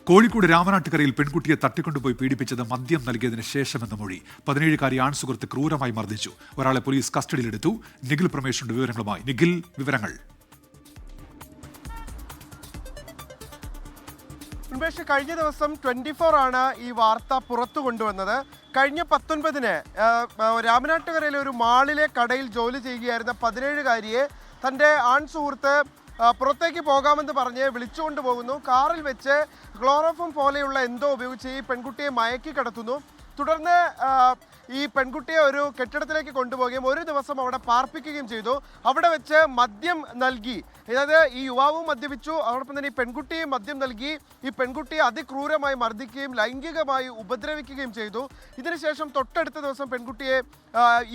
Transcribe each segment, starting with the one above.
കോഴിക്കോട് രാമനാട്ടുകരയിൽ പെൺകുട്ടിയെ തട്ടിക്കൊണ്ടുപോയി പീഡിപ്പിച്ചത് മദ്യം നൽകിയതിന് ശേഷമെന്ന മൊഴി. 17-കാരി ആൺസുഹൃത്ത് ക്രൂരമായി മർദ്ദിച്ചു. ഒരാളെ പോലീസ് കസ്റ്റഡിയിലെടുത്തു. നിഖിൽ പ്രമേഷിന്റെ വിവരങ്ങളുമായി. നിഖിൽ, വിവരങ്ങൾ. കഴിഞ്ഞ ദിവസം 24 ആണ് ഈ വാർത്ത പുറത്തു കൊണ്ടുവന്നത്. കഴിഞ്ഞ 19-ന് രാമനാട്ടുകരയിലെ ഒരു മാളിലെ കടയിൽ ജോലി ചെയ്യുകയായിരുന്ന 17-കാരിയെ തൻ്റെ ആൺ സുഹൃത്ത് പുറത്തേക്ക് പോകാമെന്ന് പറഞ്ഞ് വിളിച്ചുകൊണ്ട് പോകുന്നു. കാറിൽ വെച്ച് ക്ലോറോഫോം പോലെയുള്ള എന്തോ ഉപയോഗിച്ച് ഈ പെൺകുട്ടിയെ മയക്കി കിടത്തുന്നു. തുടർന്ന് ഈ പെൺകുട്ടിയെ ഒരു കെട്ടിടത്തിലേക്ക് കൊണ്ടുപോവുകയും ഒരു ദിവസം അവിടെ പാർപ്പിക്കുകയും ചെയ്തു. അവിടെ വെച്ച് മദ്യം നൽകി, അതായത് ഈ യുവാവും മദ്യപിച്ചു, അതോടൊപ്പം തന്നെ ഈ പെൺകുട്ടിയും മദ്യം നൽകി ഈ പെൺകുട്ടിയെ അതിക്രൂരമായി മർദ്ദിക്കുകയും ലൈംഗികമായി ഉപദ്രവിക്കുകയും ചെയ്തു. ഇതിനുശേഷം തൊട്ടടുത്ത ദിവസം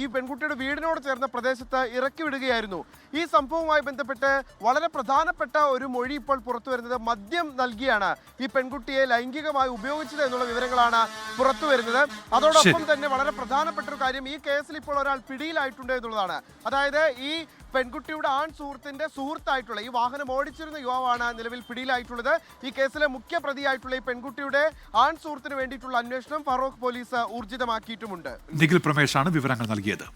ഈ പെൺകുട്ടിയുടെ വീടിനോട് ചേർന്ന പ്രദേശത്ത് ഇറക്കി വിടുകയായിരുന്നു. ഈ സംഭവവുമായി ബന്ധപ്പെട്ട് വളരെ പ്രധാനപ്പെട്ട ഒരു മൊഴി ഇപ്പോൾ പുറത്തു വരുന്നത് മദ്യം നൽകിയാണ് ഈ പെൺകുട്ടിയെ ലൈംഗികമായി ഉപയോഗിച്ചത് എന്നുള്ള വിവരങ്ങളാണ് പുറത്തു വരുന്നത്. അതോടൊപ്പം തന്നെ വളരെ പ്രധാനപ്പെട്ട ഒരു കാര്യം, ഈ കേസിൽ ഇപ്പോൾ ഒരാൾ പിടിയിലായിട്ടുണ്ട് എന്നുള്ളതാണ്. അതായത് ഈ പെൺകുട്ടിയുടെ ആൺ സുഹൃത്തിന്റെ സുഹൃത്തായിട്ടുള്ള ഈ വാഹനം ഓടിച്ചിരുന്ന യുവാവാണ് നിലവിൽ പിടിയിലായിട്ടുള്ളത്. ഈ കേസിലെ മുഖ്യ പ്രതിയായിട്ടുള്ള ഈ പെൺകുട്ടിയുടെ ആൺ സുഹൃത്തിന് വേണ്ടിയിട്ടുള്ള അന്വേഷണം ഫറോക്ക് പോലീസ് ഊർജിതമാക്കിയിട്ടുമുണ്ട്. നിഖിൽ പ്രമേഷാണ് വിവരങ്ങൾ നൽകിയത്.